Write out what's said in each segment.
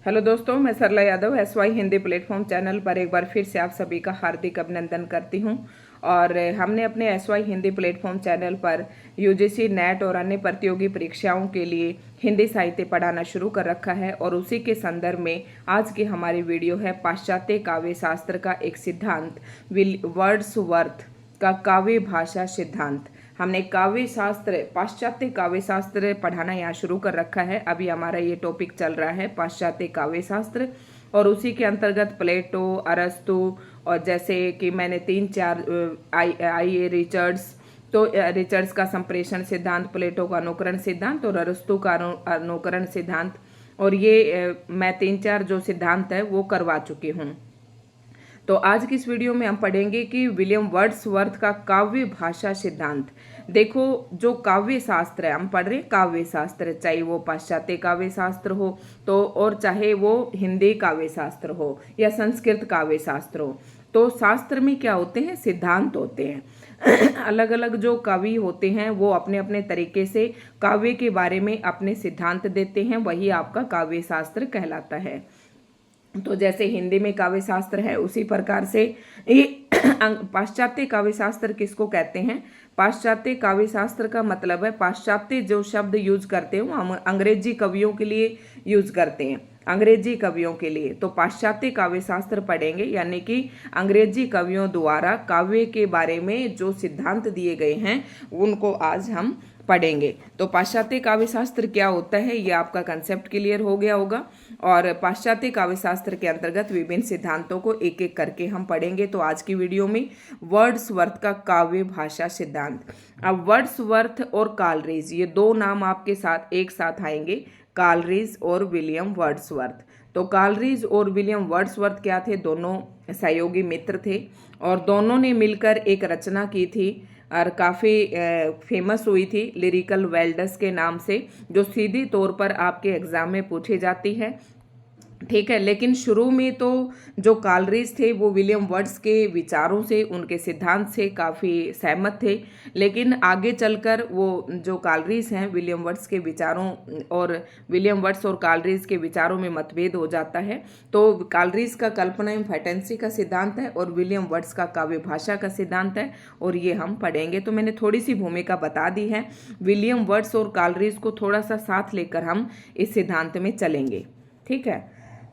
Hello दोस्तों, मैं Sarla Yadav SY Hindi platform channel पर एक बार फिर से आप सभी का हार्दिक अभिनंदन करती हूं। और हमने अपने SY हिंदी प्लेटफॉर्म चैनल पर UGC नेट और अन्य प्रतियोगी परीक्षाओं के लिए हिंदी साहित्य पढ़ाना शुरू कर रखा है। और उसी के संदर्भ में आज की हमारी वीडियो है पाश्चात्य काव्य शास्त्र का एक सिद्धांत, वर्ड्सवर्थ का काव्य भाषा सिद्धांत। हमने काव्य शास्त्र, पाश्चात्य काव्य शास्त्र पढ़ाना यहाँ शुरू कर रखा है। अभी हमारा ये टॉपिक चल रहा है पाश्चात्य काव्य शास्त्र, और उसी के अंतर्गत प्लेटो, अरस्तु, और जैसे कि मैंने 3-4 आई रिचर्ड्स, तो रिचर्ड्स का संप्रेषण सिद्धांत, प्लेटो का अनुकरण सिद्धांत और अरस्तु का अनुकरण सिद्धांत, और ये मैं 3-4 जो सिद्धांत है वो करवा चुकी हूँ। तो आज की इस वीडियो में हम पढ़ेंगे कि विलियम वर्ड्सवर्थ का काव्य भाषा सिद्धांत। देखो, जो काव्य शास्त्र है, हम पढ़ रहे हैं काव्य शास्त्र, चाहे वो पाश्चात्य काव्य शास्त्र हो तो, और चाहे वो हिंदी काव्य शास्त्र हो या संस्कृत काव्य शास्त्र हो, तो शास्त्र में क्या होते हैं, सिद्धांत होते हैं। अलग अलग जो कवि होते हैं वो अपने अपने तरीके से काव्य के बारे में अपने सिद्धांत देते हैं, वही आपका काव्य शास्त्र कहलाता है। तो जैसे हिंदी में काव्य शास्त्र है, उसी प्रकार से ये पाश्चात्य काव्य शास्त्र किसको कहते हैं? पाश्चात्य काव्य शास्त्र का मतलब है पाश्चात्य जो शब्द यूज करते हैं हम अंग्रेजी कवियों के लिए यूज करते हैं, अंग्रेजी कवियों के लिए। तो पाश्चात्य काव्य शास्त्र पढ़ेंगे, यानी कि अंग्रेजी कवियों द्वारा काव्य के बारे में जो सिद्धांत दिए गए हैं उनको आज हम पढ़ेंगे। तो पाश्चात्य काव्य शास्त्र क्या होता है, ये आपका कंसेप्ट क्लियर हो गया होगा। और पाश्चात्य काव्य शास्त्र के अंतर्गत विभिन्न सिद्धांतों को एक एक करके हम पढ़ेंगे। तो आज की वीडियो में वर्ड्सवर्थ का काव्य भाषा सिद्धांत। अब वर्ड्सवर्थ और कालरीज, ये दो नाम आपके साथ एक साथ आएंगे, कालरीज और विलियम वर्ड्सवर्थ। तो कालरीज और विलियम वर्ड्सवर्थ क्या थे? दोनों सहयोगी मित्र थे और दोनों ने मिलकर एक रचना की थी और काफ़ी फेमस हुई थी, लिरिकल वेल्डस के नाम से, जो सीधी तौर पर आपके एग्जाम में पूछी जाती है। ठीक है, लेकिन शुरू में तो जो कालरीज थे वो विलियम वर्ड्स के विचारों से, उनके सिद्धांत से काफ़ी सहमत थे। लेकिन आगे चलकर वो जो कालरीज हैं, विलियम वर्ड्स के विचारों और विलियम वर्ड्स और कालरीज के विचारों में मतभेद हो जाता है। तो कालरीज का कल्पना एवं फैटेंसी का सिद्धांत है और विलियम वर्ड्स का काव्य भाषा का सिद्धांत है, और ये हम पढ़ेंगे। तो मैंने थोड़ी सी भूमिका बता दी है, विलियम वर्ड्स और कालरीज को थोड़ा सा साथ लेकर हम इस सिद्धांत में चलेंगे। ठीक है,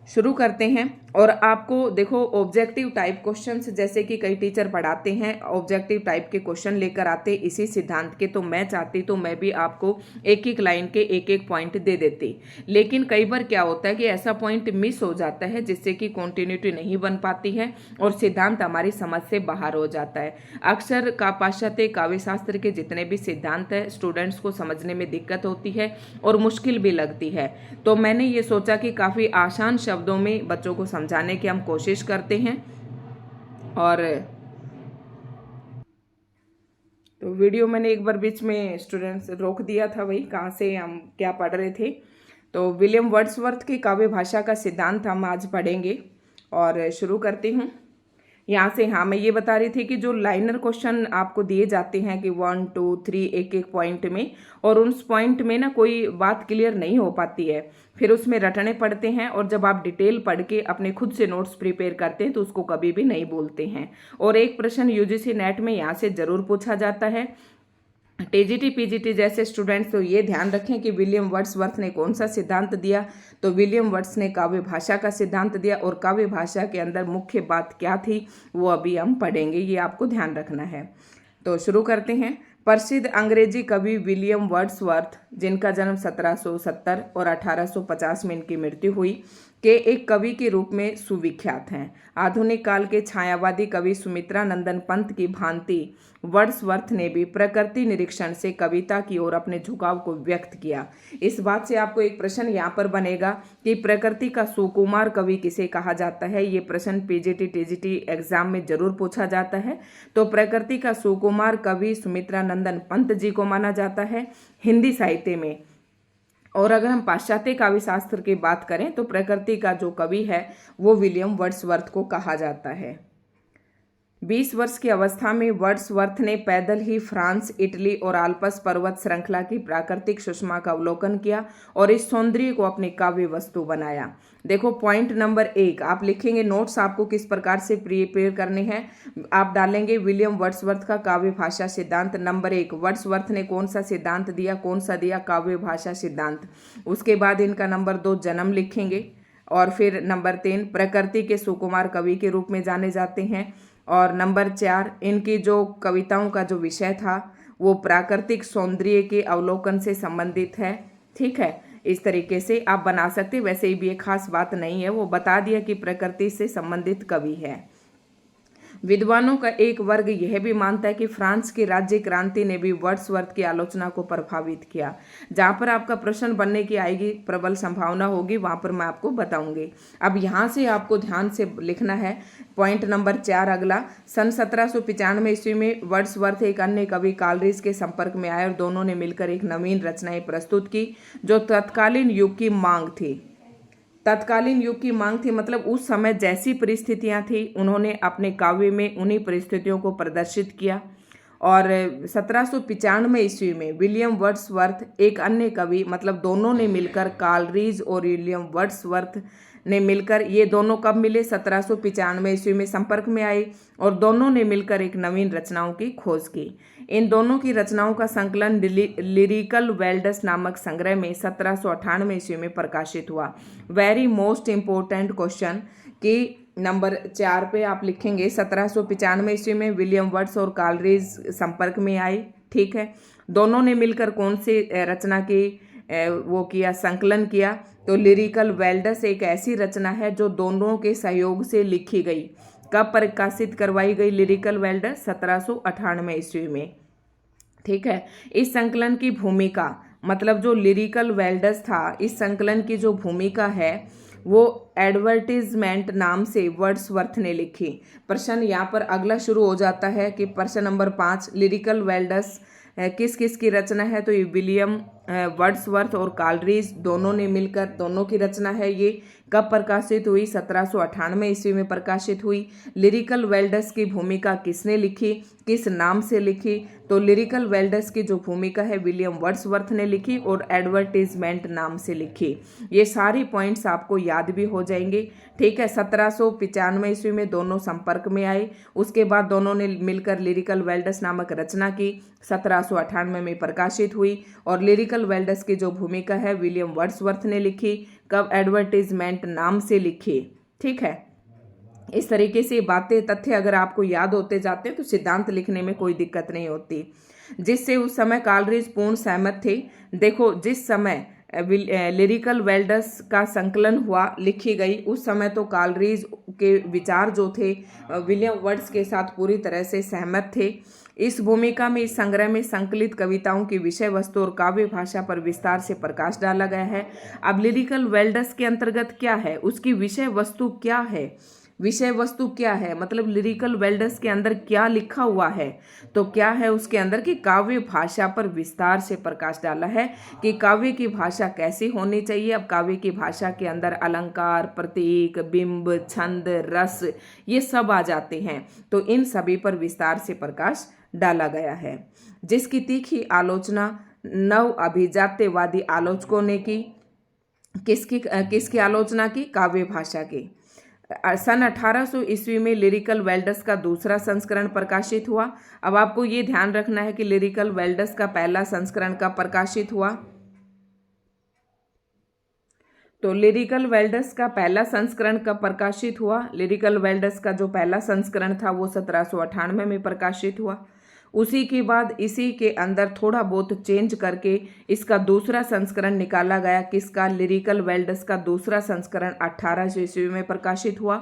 शुरू करते हैं। और आपको देखो, ऑब्जेक्टिव टाइप क्वेश्चंस जैसे कि कई टीचर पढ़ाते हैं, ऑब्जेक्टिव टाइप के क्वेश्चन लेकर आते इसी सिद्धांत के, तो मैं चाहती तो मैं भी आपको एक एक लाइन के एक एक पॉइंट दे देती। लेकिन कई बार क्या होता है कि ऐसा पॉइंट मिस हो जाता है जिससे कि कॉन्टिन्यूटी नहीं बन पाती है और सिद्धांत हमारी समझ से बाहर हो जाता है। अक्सर का पाश्चात्य काव्य शास्त्र के जितने भी सिद्धांत है स्टूडेंट्स को समझने में दिक्कत होती है और मुश्किल भी लगती है। तो मैंने ये सोचा कि काफ़ी आसान शब्दों में बच्चों को समझाने की हम कोशिश करते हैं। और तो वीडियो मैंने एक बार बीच में स्टूडेंट्स रोक दिया था, वही कहाँ से हम क्या पढ़ रहे थे। तो विलियम वर्ड्सवर्थ की काव्य भाषा का सिद्धांत हम आज पढ़ेंगे और शुरू करती हूँ यहाँ से। हाँ, मैं ये बता रही थी कि जो लाइनर क्वेश्चन आपको दिए जाते हैं कि 1, 2, 3 एक एक पॉइंट में, और उस पॉइंट में ना कोई बात क्लियर नहीं हो पाती है, फिर उसमें रटने पड़ते हैं, और जब आप डिटेल पढ़ के अपने खुद से नोट्स प्रिपेयर करते हैं तो उसको कभी भी नहीं बोलते हैं। और एक प्रश्न UGC नेट में यहाँ से जरूर पूछा जाता है। TGT PGT जैसे स्टूडेंट्स तो ये ध्यान रखें कि विलियम वर्ड्सवर्थ ने कौन सा सिद्धांत दिया। तो विलियम वर्ड्स ने काव्य भाषा का सिद्धांत दिया, और काव्य भाषा के अंदर मुख्य बात क्या थी वो अभी हम पढ़ेंगे, ये आपको ध्यान रखना है। तो शुरू करते हैं। प्रसिद्ध अंग्रेजी कवि विलियम वर्ड्सवर्थ, जिनका जन्म 1770 और 1850 में इनकी मृत्यु हुई, के एक कवि के रूप में सुविख्यात हैं। आधुनिक काल के छायावादी कवि सुमित्रा नंदन पंत की भांति वर्ड्सवर्थ ने भी प्रकृति निरीक्षण से कविता की ओर अपने झुकाव को व्यक्त किया। इस बात से आपको एक प्रश्न यहाँ पर बनेगा कि प्रकृति का सुकुमार कवि किसे कहा जाता है। ये प्रश्न PGT TGT एग्जाम में जरूर पूछा जाता है। तो प्रकृति का सुकुमार कवि सुमित्रा नंदन पंत जी को माना जाता है हिंदी साहित्य में। और अगर हम पाश्चात्य काव्य शास्त्र की बात करें तो प्रकृति का जो कवि है वो विलियम वर्ड्सवर्थ को कहा जाता है। 20 वर्ष की अवस्था में वर्ड्सवर्थ ने पैदल ही फ्रांस, इटली और आल्प्स पर्वत श्रृंखला की प्राकृतिक सुषमा का अवलोकन किया और इस सौंदर्य को अपनी काव्य वस्तु बनाया। देखो पॉइंट नंबर 1 आप लिखेंगे, नोट्स आपको किस प्रकार से प्रिपेयर करने हैं। आप डालेंगे विलियम वर्ड्सवर्थ का काव्य भाषा सिद्धांत। नंबर 1, वर्ड्सवर्थ ने कौन सा सिद्धांत दिया, कौन सा दिया, काव्य भाषा सिद्धांत। उसके बाद इनका नंबर 2 जन्म लिखेंगे और फिर नंबर 3 प्रकृति के सुकुमार कवि के रूप में जाने जाते हैं और नंबर 4 इनकी जो कविताओं का जो विषय था वो प्राकृतिक सौंदर्य के अवलोकन से संबंधित है। ठीक है, इस तरीके से आप बना सकते हैं। वैसे भी ये खास बात नहीं है, वो बता दिया कि प्रकृति से संबंधित कवि है। विद्वानों का एक वर्ग यह भी मानता है कि फ्रांस की राज्य क्रांति ने भी वर्ड्सवर्थ की आलोचना को प्रभावित किया। जहां पर आपका प्रश्न बनने की आएगी, प्रबल संभावना होगी, वहां पर मैं आपको बताऊंगी। अब यहां से आपको ध्यान से लिखना है। पॉइंट नंबर 4 अगला, सन 1795 ईस्वी में वर्ड्सवर्थ एक अन्य कवि कालरीज के संपर्क में आए और दोनों ने मिलकर एक नवीन रचनाएं प्रस्तुत की जो तत्कालीन युग की मांग थी। तत्कालीन युग की मांग थी मतलब उस समय जैसी परिस्थितियां थी उन्होंने अपने काव्य में उन्हीं परिस्थितियों को प्रदर्शित किया। और 1795 ईस्वी में विलियम वर्ड्सवर्थ एक अन्य कवि मतलब दोनों ने मिलकर, कालरीज और विलियम वर्ड्सवर्थ ने मिलकर, ये दोनों कब मिले, 1795 ईस्वी में संपर्क में आए और दोनों ने मिलकर एक नवीन रचनाओं की खोज की। इन दोनों की रचनाओं का संकलन लिरिकल वेल्डस नामक संग्रह में 1798 ईस्वी में प्रकाशित हुआ। वेरी मोस्ट इम्पोर्टेंट क्वेश्चन कि नंबर 4 पे आप लिखेंगे 1795 ईस्वी में विलियम वर्ड्स और कालरीज संपर्क में आए। ठीक है, दोनों ने मिलकर कौन सी रचना की वो किया, संकलन किया। तो लिरिकल वेल्डस एक ऐसी रचना है जो दोनों के सहयोग से लिखी गई। कब प्रकाशित करवाई गई लिरिकल वेल्डस, 1798 ईस्वी में। ठीक है, इस संकलन की भूमिका मतलब जो लिरिकल वेल्डस था, इस संकलन की जो भूमिका है वो एडवर्टीजमेंट नाम से वर्ड्सवर्थ ने लिखी। प्रश्न यहाँ पर अगला शुरू हो जाता है कि प्रश्न नंबर 5, लिरिकल वेल्डस किस किस की रचना है। तो ये विलियम वर्ड्सवर्थ और कालरीज दोनों ने मिलकर, दोनों की रचना है। ये कब प्रकाशित हुई, 1798 ईस्वी में प्रकाशित हुई। लिरिकल वेल्डस की भूमिका किसने लिखी, किस नाम से लिखी। तो लिरिकल वेल्डस की जो भूमिका है विलियम वर्ड्सवर्थ ने लिखी और एडवर्टीजमेंट नाम से लिखी। ये सारी पॉइंट्स आपको याद भी हो जाएंगे। ठीक है, 1795 ईस्वी में दोनों संपर्क में आए, उसके बाद दोनों ने मिलकर लिरिकल वेल्डस नामक रचना की, 1798 में प्रकाशित हुई। और लिरिकल वेल्डस की जो भूमिका है विलियम वर्ड्सवर्थ ने लिखी, कब, एडवर्टीजमेंट नाम से लिखी। ठीक है, इस तरीके से बातें, तथ्य अगर आपको याद होते जाते हैं तो सिद्धांत लिखने में कोई दिक्कत नहीं होती। जिससे उस समय कालरीज पूर्ण सहमत थे। देखो जिस समय लिरिकल वेल्डस का संकलन हुआ, लिखी गई, उस समय तो कालरीज के विचार जो थे विलियम वर्ड्स के साथ पूरी तरह से सहमत थे। इस भूमिका में, इस संग्रह में संकलित कविताओं की विषय वस्तु और काव्य भाषा पर विस्तार से प्रकाश डाला गया है। अब लिरिकल वेल्डस के अंतर्गत क्या है, उसकी विषय वस्तु क्या है, विषय वस्तु क्या है मतलब लिरिकल वेल्डस के अंदर क्या लिखा हुआ है। तो क्या है उसके अंदर कि काव्य भाषा पर विस्तार से प्रकाश डाला है कि काव्य की भाषा कैसी होनी चाहिए। अब काव्य की भाषा के अंदर अलंकार, प्रतीक, बिंब, छंद, रस, ये सब आ जाते हैं। तो इन सभी पर विस्तार से प्रकाश डाला गया है, जिसकी तीखी आलोचना नव अभिजात्यवादी आलोचकों ने की। किसकी आलोचना की, काव्य भाषा की। सन 1800 ईस्वी में लिरिकल वेल्डस का दूसरा संस्करण प्रकाशित हुआ। अब आपको ये ध्यान रखना है कि लिरिकल वेल्डस का पहला संस्करण कब प्रकाशित हुआ। तो लिरिकल वेल्डस का पहला संस्करण कब प्रकाशित हुआ, लिरिकल वेल्डस का जो पहला संस्करण था वो 1798 में प्रकाशित हुआ। उसी के बाद इसी के अंदर थोड़ा बहुत चेंज करके इसका दूसरा संस्करण निकाला गया। किसका, लिरिकल वेल्डस का दूसरा संस्करण 1800 ईस्वी में प्रकाशित हुआ,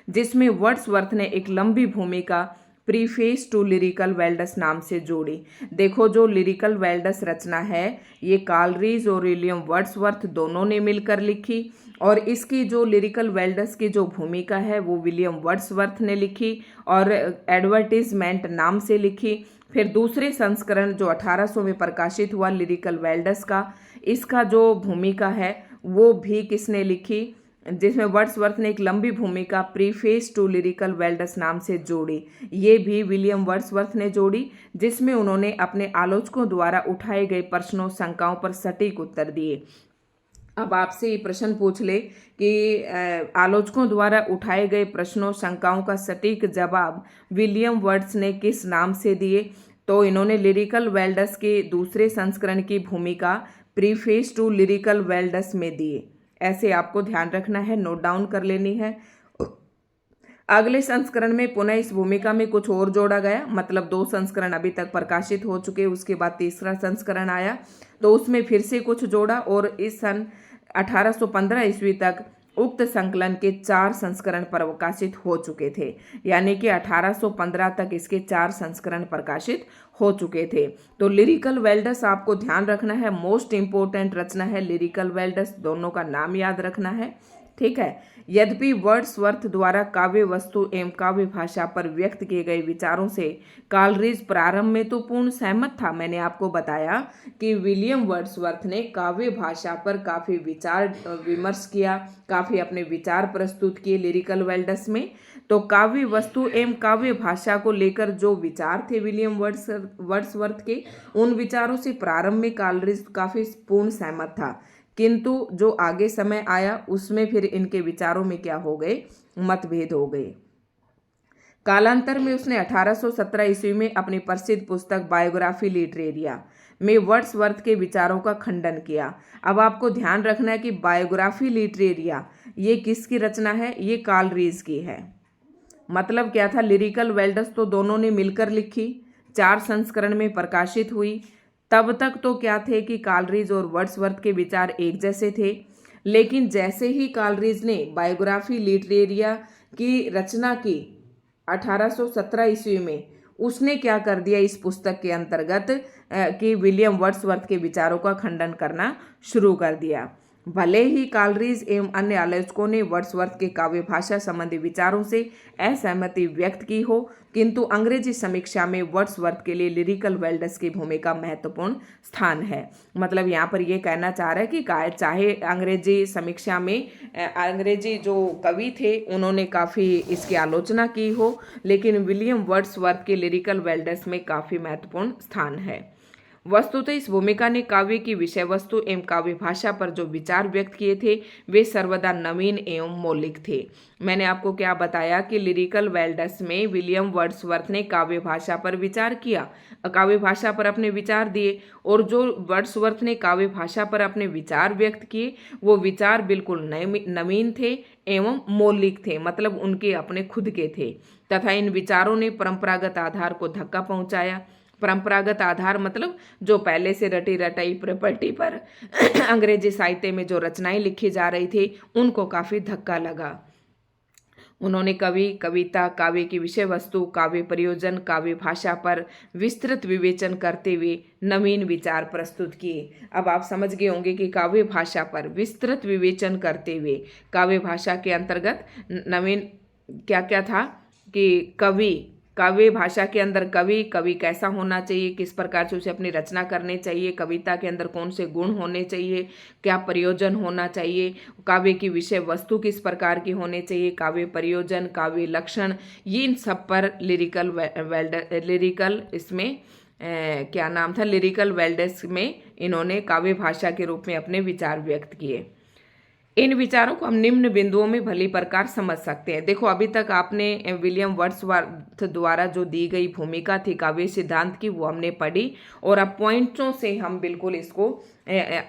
जिसमें वर्ड्सवर्थ ने एक लंबी भूमिका प्रीफेस टू लिरिकल वेल्डस नाम से जोड़ी। देखो जो लिरिकल वेल्डस रचना है ये कालरीज और विलियम वर्ड्सवर्थ दोनों ने मिलकर लिखी और इसकी जो लिरिकल वेल्डस की जो भूमिका है वो विलियम वर्ड्सवर्थ ने लिखी और एडवर्टीजमेंट नाम से लिखी। फिर दूसरे संस्करण जो 1800 में प्रकाशित हुआ लिरिकल वेल्डस का, इसका जो भूमिका है वो भी किसने लिखी, जिसमें वर्ड्सवर्थ ने एक लंबी भूमिका प्रीफेस टू लिरिकल वेल्डस नाम से जोड़ी। ये भी विलियम वर्ड्सवर्थ ने जोड़ी, जिसमें उन्होंने अपने आलोचकों द्वारा उठाए गए प्रश्नों शंकाओं पर सटीक उत्तर दिए। अब आपसे ये प्रश्न पूछ ले कि आलोचकों द्वारा उठाए गए प्रश्नों शंकाओं का सटीक जवाब विलियम वर्ड्स ने किस नाम से दिए, तो इन्होंने लिरिकल वेल्डस के दूसरे संस्करण की भूमिका प्रीफेस टू लिरिकल वेल्डस में दिए। ऐसे आपको ध्यान रखना है, नोट डाउन कर लेनी है। अगले संस्करण में पुनः इस भूमिका में कुछ और जोड़ा गया, मतलब 2 संस्करण अभी तक प्रकाशित हो चुके, उसके बाद तीसरा संस्करण आया तो उसमें फिर से कुछ जोड़ा और इस सन 1815 ईस्वी तक उक्त संकलन के 4 संस्करण प्रकाशित हो चुके थे। यानी कि 1815 तक इसके 4 संस्करण प्रकाशित हो चुके थे। तो लिरिकल वेल्डस आपको ध्यान रखना है, मोस्ट इंपोर्टेंट रचना है लिरिकल वेल्डस, दोनों का नाम याद रखना है, ठीक है। यद्यपि वर्ड्सवर्थ द्वारा काव्य वस्तु एवं काव्य भाषा पर व्यक्त किए गए विचारों से कॉलरिज प्रारंभ में तो पूर्ण सहमत था। मैंने आपको बताया कि विलियम वर्ड्सवर्थ ने काव्य भाषा पर काफ़ी विचार विमर्श किया, काफ़ी अपने विचार प्रस्तुत किए लिरिकल वेल्डस में। तो काव्य वस्तु एवं काव्य भाषा को लेकर जो विचार थे विलियम वर्ड्सवर्थ के, उन विचारों से प्रारंभ में कॉलरिज काफ़ी पूर्ण सहमत था, किंतु जो आगे समय आया उसमें फिर इनके विचारों में क्या हो गए, मतभेद हो गए। कालांतर में उसने 1817 ईस्वी में अपनी प्रसिद्ध पुस्तक बायोग्राफी लिटरेरिया में वर्ड्सवर्थ के विचारों का खंडन किया। अब आपको ध्यान रखना है कि बायोग्राफी लिटरेरिया ये किसकी रचना है, ये कॉलरिज की है। मतलब क्या था, लिरिकल वेल्डस तो दोनों ने मिलकर लिखी, 4 संस्करण में प्रकाशित हुई। तब तक तो क्या थे कि कॉलरिज और वर्ड्सवर्थ के विचार एक जैसे थे, लेकिन जैसे ही कॉलरिज ने बायोग्राफी लिटरेरिया की रचना की 1817 ईस्वी में, उसने क्या कर दिया इस पुस्तक के अंतर्गत कि विलियम वर्ड्सवर्थ के विचारों का खंडन करना शुरू कर दिया। भले ही कॉलरिज एवं अन्य आलोचकों ने वर्ड्सवर्थ के काव्य भाषा संबंधी विचारों से असहमति व्यक्त की हो, किंतु अंग्रेजी समीक्षा में वर्ड्सवर्थ के लिए लिरिकल वेल्डस की भूमिका महत्वपूर्ण स्थान है। मतलब यहाँ पर ये कहना चाह रहा है कि चाहे अंग्रेजी समीक्षा में अंग्रेजी जो कवि थे उन्होंने काफ़ी इसकी आलोचना की हो, लेकिन विलियम वर्ड्सवर्थ के लिरिकल वेल्डस में काफ़ी महत्वपूर्ण स्थान है। वस्तुतः इस भूमिका ने काव्य की विषय वस्तु एवं काव्य भाषा पर जो विचार व्यक्त किए थे वे सर्वदा नवीन एवं मौलिक थे। मैंने आपको क्या बताया कि लिरिकल वेल्डस में विलियम वर्ड्सवर्थ ने काव्य भाषा पर विचार किया, काव्य भाषा पर अपने विचार दिए, और जो वर्ड्सवर्थ ने काव्य भाषा पर अपने विचार व्यक्त किए वो विचार बिल्कुल नवीन थे एवं मौलिक थे, मतलब उनके अपने खुद के थे, तथा इन विचारों ने परंपरागत आधार को धक्का पहुंचाया। परंपरागत आधार मतलब जो पहले से रटी रटाई प्रॉपर्टी पर अंग्रेजी साहित्य में जो रचनाएं लिखी जा रही थी उनको काफ़ी धक्का लगा। उन्होंने कवि, कविता, काव्य की विषय वस्तु, काव्य प्रयोजन, काव्य भाषा पर विस्तृत विवेचन करते हुए नवीन विचार प्रस्तुत किए। अब आप समझ गए होंगे कि काव्य भाषा पर विस्तृत विवेचन करते हुए काव्य भाषा के अंतर्गत नवीन क्या क्या था कि काव्य भाषा के अंदर कवि कैसा होना चाहिए, किस प्रकार से उसे अपनी रचना करनी चाहिए, कविता के अंदर कौन से गुण होने चाहिए, क्या प्रयोजन होना चाहिए, काव्य की विषय वस्तु किस प्रकार की होनी चाहिए, काव्य प्रयोजन, काव्य लक्षण, ये इन सब पर लिरिकल वेल्डस में इन्होंने काव्य भाषा के रूप में अपने विचार व्यक्त किए। इन विचारों को हम निम्न बिंदुओं में भली प्रकार समझ सकते हैं। देखो, अभी तक आपने विलियम वर्ड्सवर्थ द्वारा जो दी गई भूमिका थी काव्य सिद्धांत की वो हमने पढ़ी, और अब पॉइंट्सों से हम बिल्कुल इसको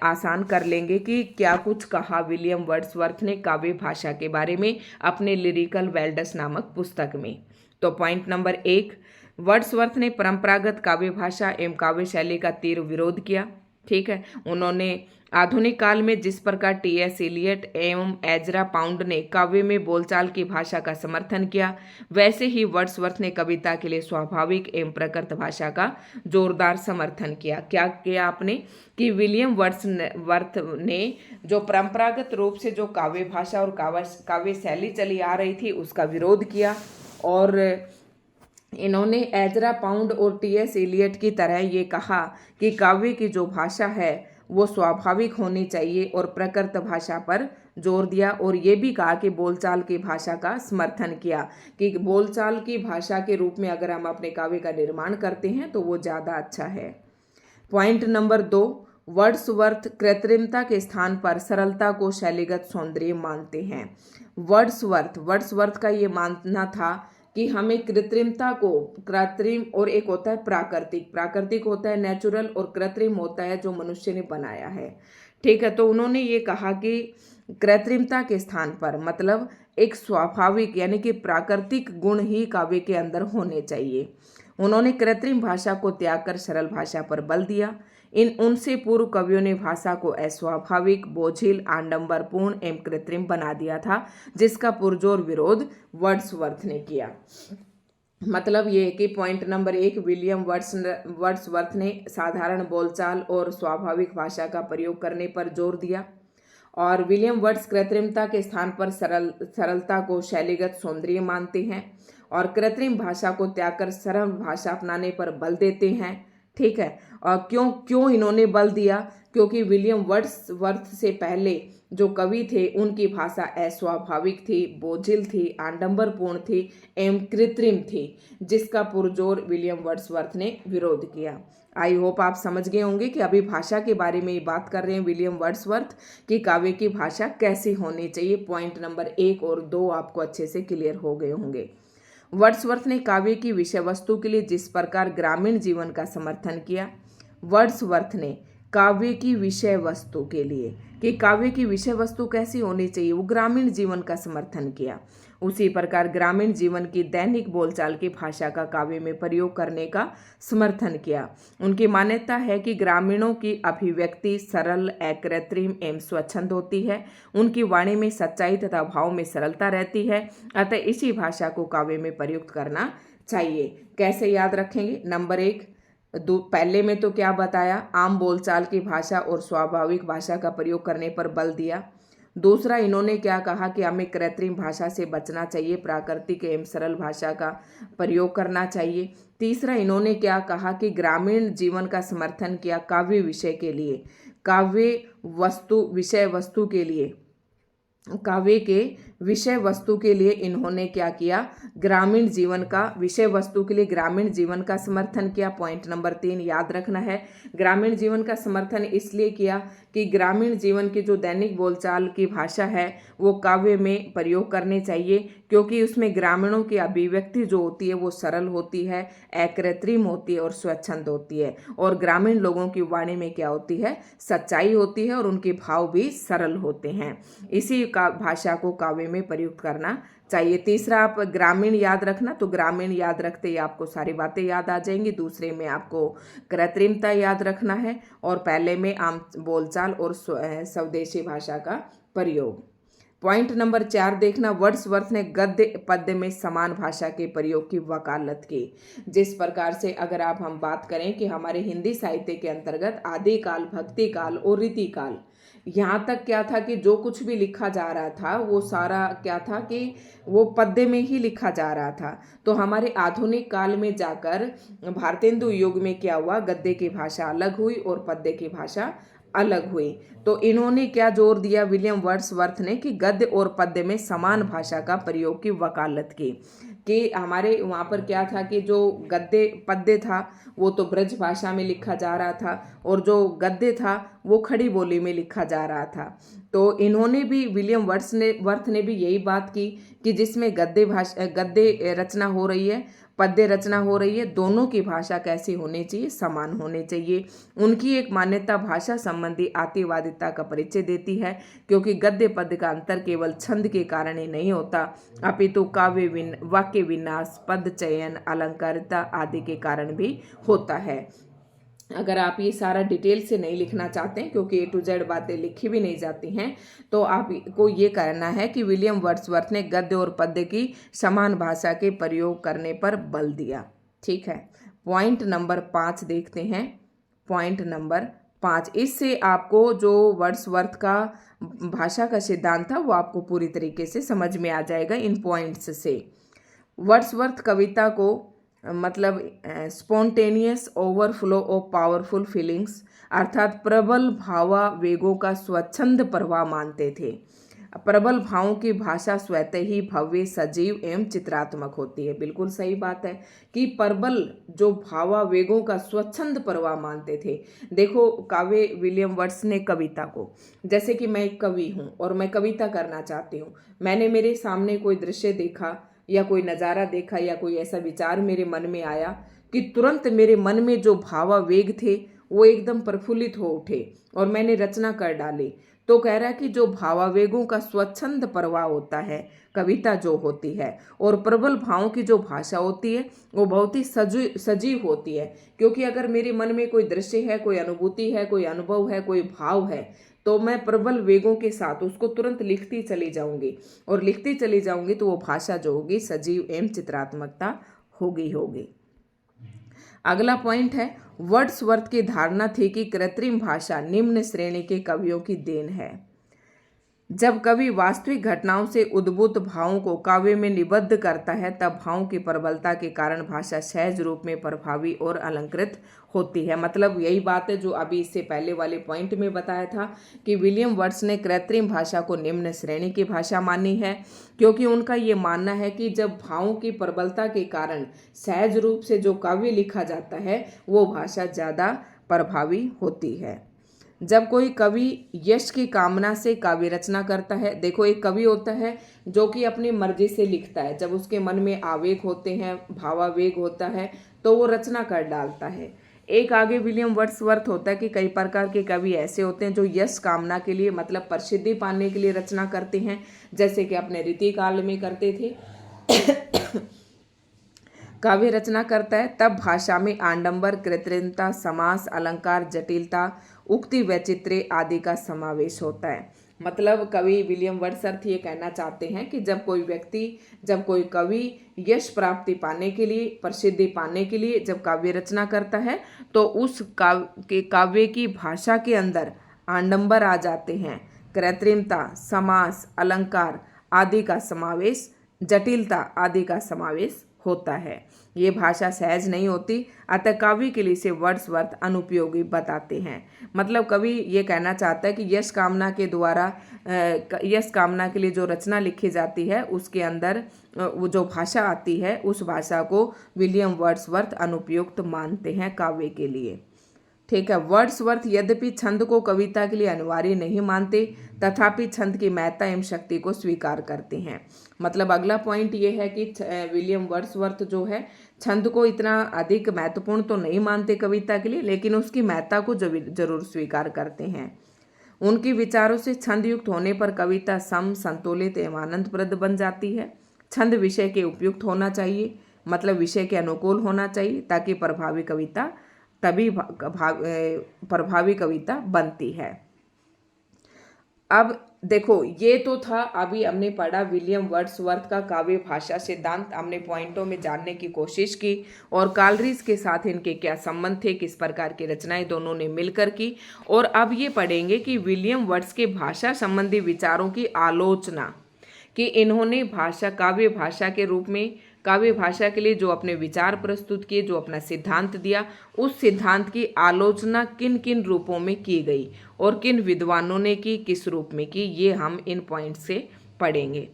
आसान कर लेंगे कि क्या कुछ कहा विलियम वर्ड्सवर्थ ने काव्य भाषा के बारे में अपने लिरिकल वेल्डस नामक पुस्तक में। तो पॉइंट नंबर 1, वर्ड्सवर्थ ने परंपरागत काव्य भाषा एवं काव्य शैली का तीव्र विरोध किया। ठीक है, उन्होंने आधुनिक काल में जिस प्रकार टी.एस. एलियट एवं एजरा पाउंड ने काव्य में बोलचाल की भाषा का समर्थन किया, वैसे ही वर्ड्सवर्थ ने कविता के लिए स्वाभाविक एवं प्रकृत भाषा का जोरदार समर्थन किया। क्या किया आपने कि विलियम वर्ड्सवर्थ ने जो परंपरागत रूप से जो काव्य भाषा और काव्य शैली चली आ रही थी उसका विरोध किया, और इन्होंने एजरा पाउंड और टी.एस. एलियट की तरह ये कहा कि काव्य की जो भाषा है वो स्वाभाविक होनी चाहिए और प्रकृत भाषा पर जोर दिया और ये भी कहा कि बोलचाल की भाषा का समर्थन किया कि बोलचाल की भाषा के रूप में अगर हम अपने काव्य का निर्माण करते हैं तो वो ज़्यादा अच्छा है। पॉइंट नंबर 2, वर्ड्सवर्थ कृत्रिमता के स्थान पर सरलता को शैलीगत सौंदर्य मानते हैं। वर्ड्सवर्थ का ये मानना था कि हमें कृत्रिमता को, कृत्रिम और एक होता है प्राकृतिक होता है नेचुरल और कृत्रिम होता है जो मनुष्य ने बनाया है। ठीक है, तो उन्होंने ये कहा कि कृत्रिमता के स्थान पर मतलब एक स्वाभाविक यानी कि प्राकृतिक गुण ही काव्य के अंदर होने चाहिए। उन्होंने कृत्रिम भाषा को त्याग कर सरल भाषा पर बल दिया। उनसे पूर्व कवियों ने भाषा को अस्वाभाविक, बोझिल, आडंबरपूर्ण एवं कृत्रिम बना दिया था, जिसका पुरजोर विरोध वर्ड्सवर्थ ने किया। मतलब ये कि पॉइंट नंबर 1, विलियम वर्ड्सवर्थ ने साधारण बोलचाल और स्वाभाविक भाषा का प्रयोग करने पर जोर दिया और विलियम वर्ड्स कृत्रिमता के स्थान पर सरलता को शैलीगत सौंदर्य मानते हैं और कृत्रिम भाषा को त्याग कर सरल भाषा अपनाने पर बल देते हैं। ठीक है, और क्यों इन्होंने बल दिया? क्योंकि विलियम वर्ड्सवर्थ से पहले जो कवि थे उनकी भाषा अस्वाभाविक थी, बोझिल थी, आडंबरपूर्ण थी एवं कृत्रिम थी, जिसका पुरजोर विलियम वर्ड्सवर्थ ने विरोध किया। आई होप आप समझ गए होंगे कि अभी भाषा के बारे में बात कर रहे हैं विलियम वर्ड्सवर्थ की काव्य की भाषा कैसी होनी चाहिए। पॉइंट नंबर 1 और 2 आपको अच्छे से क्लियर हो गए होंगे। वर्ड्सवर्थ ने काव्य की विषय वस्तु के लिए जिस प्रकार ग्रामीण जीवन का समर्थन किया, वर्ड्सवर्थ ने काव्य की विषय वस्तु के लिए कि काव्य की विषय वस्तु कैसी होनी चाहिए, वो ग्रामीण जीवन का समर्थन किया। उसी प्रकार ग्रामीण जीवन की दैनिक बोलचाल की भाषा का काव्य में प्रयोग करने का समर्थन किया। उनकी मान्यता है कि ग्रामीणों की अभिव्यक्ति सरल, अकृत्रिम एवं स्वच्छंद होती है। उनकी वाणी में सच्चाई तथा भाव में सरलता रहती है, अतः इसी भाषा को काव्य में प्रयुक्त करना चाहिए। कैसे याद रखेंगे? नंबर 1, पहले में तो क्या बताया, आम बोलचाल की भाषा और स्वाभाविक भाषा का प्रयोग करने पर बल दिया। दूसरा, इन्होंने क्या कहा कि हमें कृत्रिम भाषा से बचना चाहिए, प्राकृतिक एवं सरल भाषा का प्रयोग करना चाहिए। तीसरा, इन्होंने क्या कहा कि ग्रामीण जीवन का समर्थन किया काव्य विषय के लिए, काव्य वस्तु विषय वस्तु के लिए, काव्य के विषय वस्तु के लिए इन्होंने क्या किया, ग्रामीण जीवन का विषय वस्तु के लिए ग्रामीण जीवन का समर्थन किया। पॉइंट नंबर 3 याद रखना है, ग्रामीण जीवन का समर्थन इसलिए किया कि ग्रामीण जीवन की जो दैनिक बोलचाल की भाषा है वो काव्य में प्रयोग करने चाहिए, क्योंकि उसमें ग्रामीणों की अभिव्यक्ति जो होती है वो सरल होती है, अकृत्रिम होती है और स्वच्छंद होती है, और ग्रामीण लोगों की वाणी में क्या होती है, सच्चाई होती है और उनके भाव भी सरल होते हैं। इसी भाषा को काव्य में प्रयुक्त करना चाहिए। तीसरा, आप ग्रामीण याद रखना, तो ग्रामीण याद रखते ही आपको सारी बातें याद आ जाएंगी। दूसरे में आपको कृत्रिमता याद रखना है और पहले में आम बोलचाल और स्वदेशी भाषा का प्रयोग। पॉइंट नंबर 4 देखना, वर्ड्सवर्थ ने गद्य पद्य में समान भाषा के प्रयोग की वकालत की। जिस प्रकार से अगर हम बात करें कि हमारे हिंदी साहित्य के अंतर्गत आदिकाल, भक्ति काल और रीतिकाल, यहाँ तक क्या था कि जो कुछ भी लिखा जा रहा था वो सारा क्या था कि वो पद्य में ही लिखा जा रहा था। तो हमारे आधुनिक काल में जाकर भारतेंदु युग में क्या हुआ, गद्य की भाषा अलग हुई और पद्य की भाषा अलग हुई। तो इन्होंने क्या जोर दिया, विलियम वर्ड्सवर्थ ने, कि गद्य और पद्य में समान भाषा का प्रयोग की वकालत की। कि हमारे वहाँ पर क्या था कि जो गद्य पद्य था वो तो ब्रज भाषा में लिखा जा रहा था और जो गद्य था वो खड़ी बोली में लिखा जा रहा था। तो इन्होंने भी, विलियम वर्थ ने भी यही बात की कि जिसमें गद्य रचना हो रही है, पद्य रचना हो रही है, दोनों की भाषा कैसी होनी चाहिए, समान होनी चाहिए। उनकी एक मान्यता भाषा संबंधी आतिवादिता का परिचय देती है, क्योंकि गद्य पद्य का अंतर केवल छंद के कारण ही नहीं होता, अपितु वाक्य विन्यास, पद चयन, अलंकारिता आदि के कारण भी होता है। अगर आप ये सारा डिटेल से नहीं लिखना चाहते हैं, क्योंकि A to Z बातें लिखी भी नहीं जाती हैं, तो आपको ये करना है कि विलियम वर्ड्सवर्थ ने गद्य और पद्य की समान भाषा के प्रयोग करने पर बल दिया। ठीक है, पॉइंट नंबर 5 देखते हैं। पॉइंट नंबर 5, इससे आपको जो वर्ड्सवर्थ का भाषा का सिद्धांत था वो आपको पूरी तरीके से समझ में आ जाएगा इन पॉइंट्स से। वर्ड्सवर्थ कविता को मतलब spontaneous overflow of powerful feelings, अर्थात प्रबल भावावेगों का स्वच्छंद प्रवाह मानते थे। प्रबल भावों की भाषा स्वतः ही भव्य, सजीव एवं चित्रात्मक होती है। बिल्कुल सही बात है कि प्रबल जो भावावेगों का स्वच्छंद प्रवाह मानते थे। देखो काव्य विलियम वर्ड्स ने कविता को, जैसे कि मैं एक कवि हूँ और मैं कविता करना चाहती हूँ, मैंने मेरे सामने कोई दृश्य देखा या कोई नज़ारा देखा या कोई ऐसा विचार मेरे मन में आया कि तुरंत मेरे मन में जो भावावेग थे वो एकदम प्रफुल्लित हो उठे और मैंने रचना कर डाली। तो कह रहा है कि जो भावावेगों का स्वच्छंद प्रवाह होता है कविता जो होती है, और प्रबल भावों की जो भाषा होती है वो बहुत ही सजीव होती है। क्योंकि अगर मेरे मन में कोई दृश्य है, कोई अनुभूति है, कोई अनुभव है, कोई भाव है, तो मैं प्रबल वेगों के साथ उसको तुरंत लिखती चली जाऊंगी, और लिखती चली जाऊंगी तो वो भाषा जो होगी सजीव एवं चित्रात्मकता होगी। अगला पॉइंट है, वर्ड्सवर्थ की धारणा थी कि कृत्रिम भाषा निम्न श्रेणी के कवियों की देन है। जब कवि वास्तविक घटनाओं से उद्भूत भावों को काव्य में निबद्ध करता है, तब भावों की प्रबलता के कारण भाषा सहज रूप में प्रभावी और अलंकृत होती है। मतलब यही बात है जो अभी इससे पहले वाले पॉइंट में बताया था कि विलियम वर्ड्स ने कृत्रिम भाषा को निम्न श्रेणी की भाषा मानी है, क्योंकि उनका ये मानना है कि जब भावों की प्रबलता के कारण सहज रूप से जो काव्य लिखा जाता है वो भाषा ज़्यादा प्रभावी होती है। जब कोई कवि यश की कामना से काव्य रचना करता है, देखो एक कवि होता है जो कि अपनी मर्जी से लिखता है, जब उसके मन में आवेग होते हैं, भावावेग होता है, तो वो रचना कर डालता है। एक आगे विलियम वर्ड्सवर्थ होता है कि कई प्रकार के कवि ऐसे होते हैं जो यश कामना के लिए, मतलब प्रसिद्धि पाने के लिए रचना करते हैं, जैसे कि अपने रीति काल में करते थे। काव्य रचना करता है तब भाषा में आडंबर, कृत्रिमता, समास, अलंकार, जटिलता, उक्ति, वैचित्र्य आदि का समावेश होता है। मतलब कवि विलियम वर्ड्सवर्थ ये कहना चाहते हैं कि जब कोई कवि यश प्राप्ति पाने के लिए, प्रसिद्धि पाने के लिए जब काव्य रचना करता है तो उस काव्य की भाषा के अंदर आडंबर आ जाते हैं, कृत्रिमता, समास, अलंकार आदि का समावेश, जटिलता आदि का समावेश होता है। ये भाषा सहज नहीं होती, अतः काव्य के लिए इसे वर्ड्सवर्थ अनुपयोगी बताते हैं। मतलब कवि ये कहना चाहता है कि यश कामना के लिए जो रचना लिखी जाती है उसके अंदर वो जो भाषा आती है उस भाषा को विलियम वर्ड्सवर्थ अनुपयुक्त मानते हैं काव्य के लिए। ठीक है। वर्ड्सवर्थ यद्यपि छंद को कविता के लिए अनिवार्य नहीं मानते, तथापि छंद की महत्ता एवं शक्ति को स्वीकार करते हैं। मतलब अगला पॉइंट ये है कि विलियम वर्ड्सवर्थ जो है छंद को इतना अधिक महत्वपूर्ण तो नहीं मानते कविता के लिए, लेकिन उसकी महत्ता को जरूर स्वीकार करते हैं। उनके विचारों से छंद युक्त होने पर कविता सम, संतुलित एवं आनंदप्रद बन जाती है। छंद विषय के उपयुक्त होना चाहिए, मतलब विषय के अनुकूल होना चाहिए, ताकि प्रभावी कविता बनती है। अब देखो ये तो था, अभी हमने पढ़ा विलियम वर्ड्सवर्थ का काव्य भाषा सिद्धांत, हमने पॉइंटों में जानने की कोशिश की और कालरीज के साथ इनके क्या संबंध थे, किस प्रकार की रचनाएं दोनों ने मिलकर की। और अब ये पढ़ेंगे कि विलियम वर्ड्स के भाषा संबंधी विचारों की आलोचना, कि इन्होंने काव्य भाषा के रूप में काव्य भाषा के लिए जो अपने विचार प्रस्तुत किए, जो अपना सिद्धांत दिया, उस सिद्धांत की आलोचना किन किन रूपों में की गई और किन विद्वानों ने की, किस रूप में की, ये हम इन पॉइंट से पढ़ेंगे।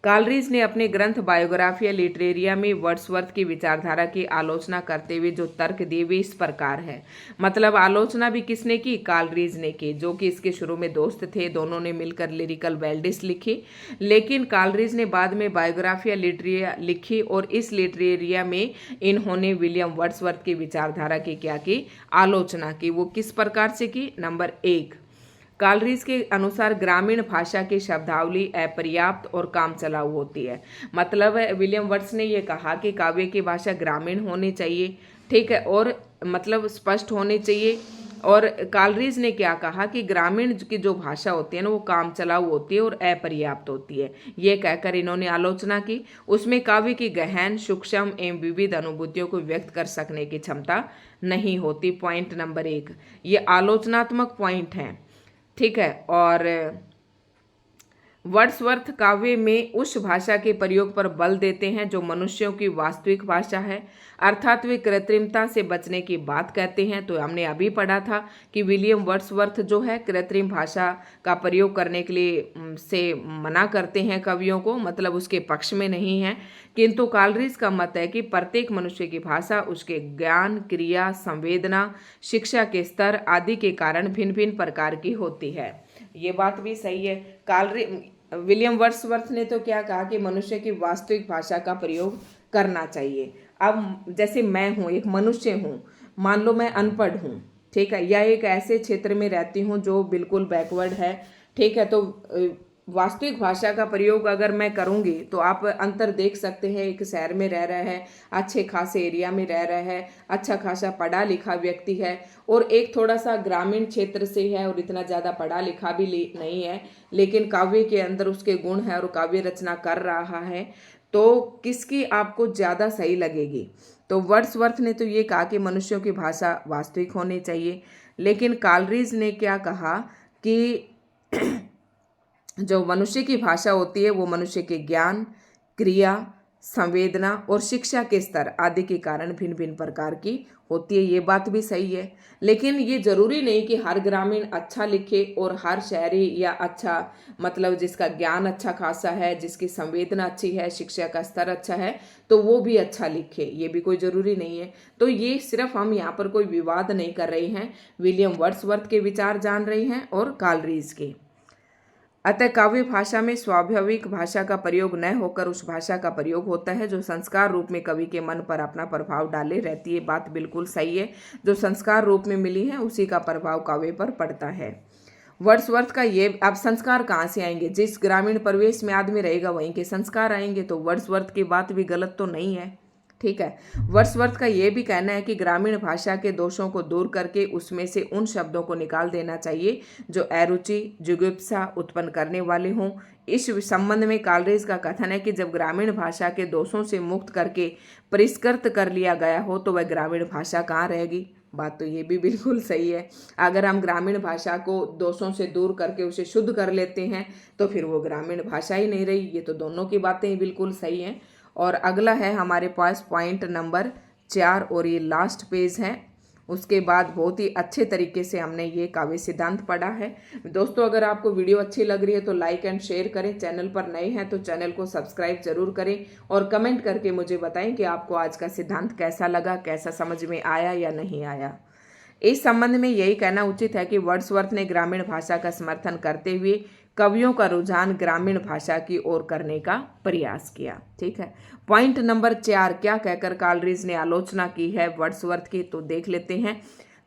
कालरीज ने अपने ग्रंथ बायोग्राफिया लिटरेरिया में वर्ड्सवर्थ की विचारधारा की आलोचना करते हुए जो तर्क दिए वे इस प्रकार है। मतलब आलोचना भी किसने की? कालरीज ने की, जो कि इसके शुरू में दोस्त थे, दोनों ने मिलकर लिरिकल वेल्डिस लिखी। लेकिन कालरीज ने बाद में बायोग्राफिया लिटरेरिया लिखी और इस लिटरेरिया में इन्होंने विलियम वर्ड्सवर्थ की विचारधारा की क्या की? आलोचना की। वो किस प्रकार से की? नंबर 1, कालरीज के अनुसार ग्रामीण भाषा की शब्दावली अपर्याप्त और कामचलाऊ होती है। मतलब विलियम वर्ड्स ने ये कहा कि काव्य की भाषा ग्रामीण होनी चाहिए, ठीक है, और मतलब स्पष्ट होनी चाहिए। और कालरीज ने क्या कहा कि ग्रामीण की जो भाषा होती है ना वो कामचलाऊ होती है और अपर्याप्त होती है। ये कहकर इन्होंने आलोचना की। उसमें काव्य की गहन, सूक्ष्म एवं विविध अनुभूतियों को व्यक्त कर सकने की क्षमता नहीं होती। पॉइंट नंबर 1, ये आलोचनात्मक पॉइंट है, ठीक है। और वर्ड्सवर्थ काव्य में उस भाषा के प्रयोग पर बल देते हैं जो मनुष्यों की वास्तविक भाषा है, अर्थात वे कृत्रिमता से बचने की बात कहते हैं। तो हमने अभी पढ़ा था कि विलियम वर्ड्सवर्थ जो है कृत्रिम भाषा का प्रयोग करने के लिए से मना करते हैं कवियों को, मतलब उसके पक्ष में नहीं है। किंतु कालरीज का मत है कि प्रत्येक मनुष्य की भाषा उसके ज्ञान, क्रिया, संवेदना, शिक्षा के स्तर आदि के कारण भिन्न भिन्न प्रकार की होती है। ये बात भी सही है। विलियम वर्ड्सवर्थ ने तो क्या कहा कि मनुष्य की वास्तविक भाषा का प्रयोग करना चाहिए। अब जैसे मैं हूँ, एक मनुष्य हूँ, मान लो मैं अनपढ़ हूँ, ठीक है, या एक ऐसे क्षेत्र में रहती हूँ जो बिल्कुल बैकवर्ड है, ठीक है, तो वास्तविक भाषा का प्रयोग अगर मैं करूंगी तो आप अंतर देख सकते हैं। एक शहर में रह रहा है, अच्छे खासे एरिया में रह रहा है, अच्छा खासा पढ़ा लिखा व्यक्ति है, और एक थोड़ा सा ग्रामीण क्षेत्र से है और इतना ज़्यादा पढ़ा लिखा भी नहीं है, लेकिन काव्य के अंदर उसके गुण है और काव्य रचना कर रहा है, तो किसकी आपको ज़्यादा सही लगेगी? तो वर्ड्सवर्थ ने तो ये कहा कि मनुष्यों की भाषा वास्तविक होनी चाहिए, लेकिन कालरीज ने क्या कहा कि जो मनुष्य की भाषा होती है वो मनुष्य के ज्ञान, क्रिया, संवेदना और शिक्षा के स्तर आदि के कारण भिन्न भिन्न प्रकार की होती है। ये बात भी सही है, लेकिन ये जरूरी नहीं कि हर ग्रामीण अच्छा लिखे और हर शहरी या अच्छा, मतलब जिसका ज्ञान अच्छा खासा है, जिसकी संवेदना अच्छी है, शिक्षा का स्तर अच्छा है, तो वो भी अच्छा लिखे, ये भी कोई जरूरी नहीं है। तो ये सिर्फ हम यहाँ पर कोई विवाद नहीं कर रहे हैं, विलियम वर्ड्सवर्थ के विचार जान रहे हैं और कालरीज के। अतः काव्य भाषा में स्वाभाविक भाषा का प्रयोग न होकर उस भाषा का प्रयोग होता है जो संस्कार रूप में कवि के मन पर अपना प्रभाव डाले रहती है। बात बिल्कुल सही है, जो संस्कार रूप में मिली है उसी का प्रभाव काव्य पर पड़ता है। वर्ड्सवर्थ का ये, अब संस्कार कहाँ से आएंगे? जिस ग्रामीण परिवेश में आदमी रहेगा वहीं के संस्कार आएंगे, तो वर्ड्सवर्थ की बात भी गलत तो नहीं है, ठीक है। वर्ड्सवर्थ का यह भी कहना है कि ग्रामीण भाषा के दोषों को दूर करके उसमें से उन शब्दों को निकाल देना चाहिए जो अरुचि, जुगुप्सा उत्पन्न करने वाले हों। इस संबंध में कालरीज का कथन है कि जब ग्रामीण भाषा के दोषों से मुक्त करके परिष्कृत कर लिया गया हो तो वह ग्रामीण भाषा कहाँ रहेगी? बात तो ये भी बिल्कुल सही है। अगर हम ग्रामीण भाषा को दोषों से दूर करके उसे शुद्ध कर लेते हैं तो फिर वो ग्रामीण भाषा ही नहीं रही। ये तो दोनों की बातें बिल्कुल सही हैं। और अगला है हमारे पास पॉइंट नंबर 4 और ये लास्ट पेज है। उसके बाद बहुत ही अच्छे तरीके से हमने ये काव्य सिद्धांत पढ़ा है। दोस्तों, अगर आपको वीडियो अच्छी लग रही है तो लाइक एंड शेयर करें। चैनल पर नए हैं तो चैनल को सब्सक्राइब जरूर करें और कमेंट करके मुझे बताएं कि आपको आज का सिद्धांत कैसा लगा, कैसा समझ में आया या नहीं आया। इस संबंध में यही कहना उचित है कि वर्ड्सवर्थ ने ग्रामीण भाषा का समर्थन करते हुए कवियों का रुझान ग्रामीण भाषा की ओर करने का प्रयास किया, ठीक है। पॉइंट नंबर 4 क्या कहकर कालरीज ने आलोचना की है वर्ड्सवर्थ की, तो देख लेते हैं।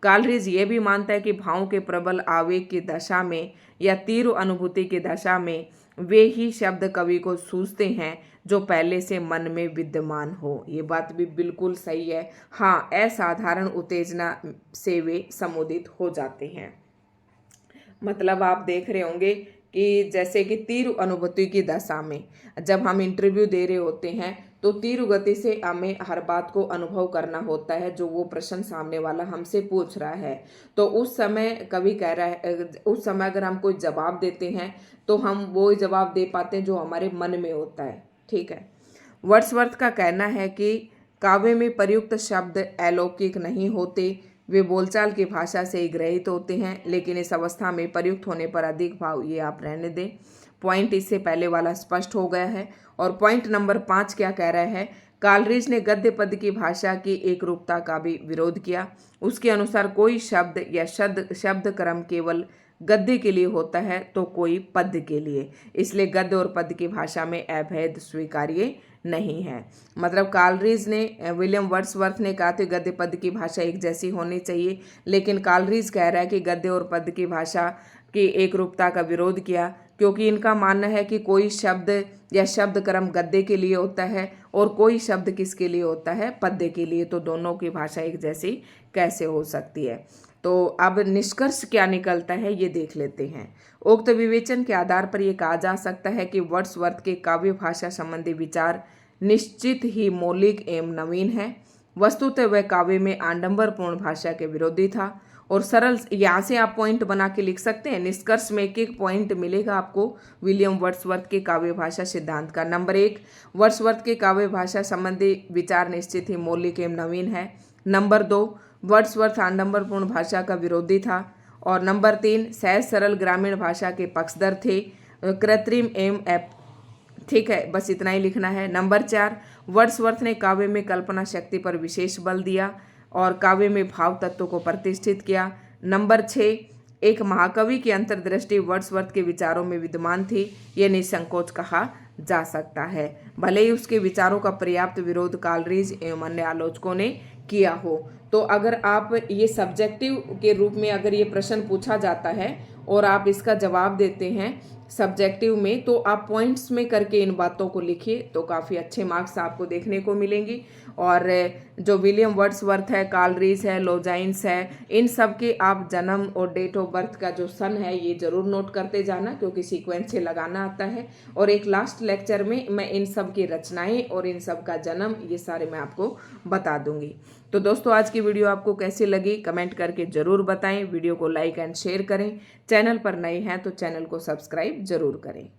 कालरीज ये भी मानता है कि भावों के प्रबल आवेग की दशा में या तीव्र अनुभूति की दशा में वे ही शब्द कवि को सूझते हैं जो पहले से मन में विद्यमान हो। ये बात भी बिल्कुल सही है। हाँ, असाधारण उत्तेजना से वे समुदित हो जाते हैं। मतलब आप देख रहे होंगे कि जैसे कि तीव्र अनुभूति की दशा में जब हम इंटरव्यू दे रहे होते हैं तो तीव्र गति से हमें हर बात को अनुभव करना होता है जो वो प्रश्न सामने वाला हमसे पूछ रहा है। तो उस समय कवि कह रहा है, उस समय अगर हम कोई जवाब देते हैं तो हम वो जवाब दे पाते हैं जो हमारे मन में होता है, ठीक है। वर्ड्सवर्थ का कहना है कि काव्य में प्रयुक्त शब्द अलौकिक नहीं होते, वे बोलचाल की भाषा से ही ग्रहित होते हैं, लेकिन इस अवस्था में प्रयुक्त होने पर अधिक भाव, ये आप रहने दें। पॉइंट इससे पहले वाला स्पष्ट हो गया है। और पॉइंट नंबर 5 क्या कह रहा है? कालरीज ने गद्य पद की भाषा की एक रूपता का भी विरोध किया। उसके अनुसार कोई शब्द या शब्द क्रम केवल गद्य के लिए होता है तो कोई पद्य के लिए, इसलिए गद्य और पद्य की भाषा में अभेद स्वीकार्य नहीं है। मतलब कालरीज ने, विलियम वर्ड्सवर्थ ने कहा था गद्य पद्य की भाषा एक जैसी होनी चाहिए, लेकिन कालरीज कह रहा है कि गद्य और पद्य की भाषा की एक रूपता का विरोध किया, क्योंकि इनका मानना है कि कोई शब्द या शब्द क्रम गद्य के लिए होता है और कोई शब्द किसके लिए होता है? पद्य के लिए। तो दोनों की भाषा एक जैसी कैसे हो सकती है? तो अब निष्कर्ष क्या निकलता है ये देख लेते हैं। उक्त विवेचन के आधार पर यह कहा जा सकता है कि वर्ड्सवर्थ के काव्य भाषा संबंधी विचार निश्चित ही मौलिक एवं नवीन है। वस्तुतः वह काव्य में आडंबरपूर्ण भाषा के विरोधी था और सरल यहाँ से आप पॉइंट बना के लिख सकते हैं। निष्कर्ष में एक एक पॉइंट मिलेगा आपको विलियम वर्ड्सवर्थ के काव्य भाषा सिद्धांत का। नंबर 1, वर्ड्सवर्थ के काव्य भाषा संबंधी विचार निश्चित ही मौलिक एवं नवीन है। नंबर 2, वर्ड्सवर्थ आडंबरपूर्ण भाषा का विरोधी था। और नंबर 3, सहज सरल ग्रामीण भाषा के पक्षधर थे। कृत्रिम एवं ठीक है, बस इतना ही लिखना है। नंबर 4, वर्ड्सवर्थ ने काव्य में कल्पना शक्ति पर विशेष बल दिया और काव्य में भाव तत्व को प्रतिष्ठित किया। नंबर 6, एक महाकवि की अंतर्दृष्टि वर्ड्सवर्थ के विचारों में विद्यमान थी, ये निसंकोच कहा जा सकता है, भले ही उसके विचारों का पर्याप्त विरोध कालरीज एवं अन्य आलोचकों ने किया हो। तो अगर आप ये सब्जेक्टिव के रूप में अगर ये प्रश्न पूछा जाता है और आप इसका जवाब देते हैं सब्जेक्टिव में, तो आप पॉइंट्स में करके इन बातों को लिखिए, तो काफ़ी अच्छे मार्क्स आपको देखने को मिलेंगी। और जो विलियम वर्ड्सवर्थ है, कालरीज है, लोजाइन्स है, इन सब के आप जन्म और डेट ऑफ बर्थ का जो सन है ये जरूर नोट करते जाना, क्योंकि सीक्वेंस से लगाना आता है। और एक लास्ट लेक्चर में मैं इन सब की रचनाएं और इन सब का जन्म ये सारे मैं आपको बता दूंगी। तो दोस्तों, आज की वीडियो आपको कैसी लगी कमेंट करके जरूर बताएं। वीडियो को लाइक एंड शेयर करें। चैनल पर नए हैं तो चैनल को सब्सक्राइब जरूर करें।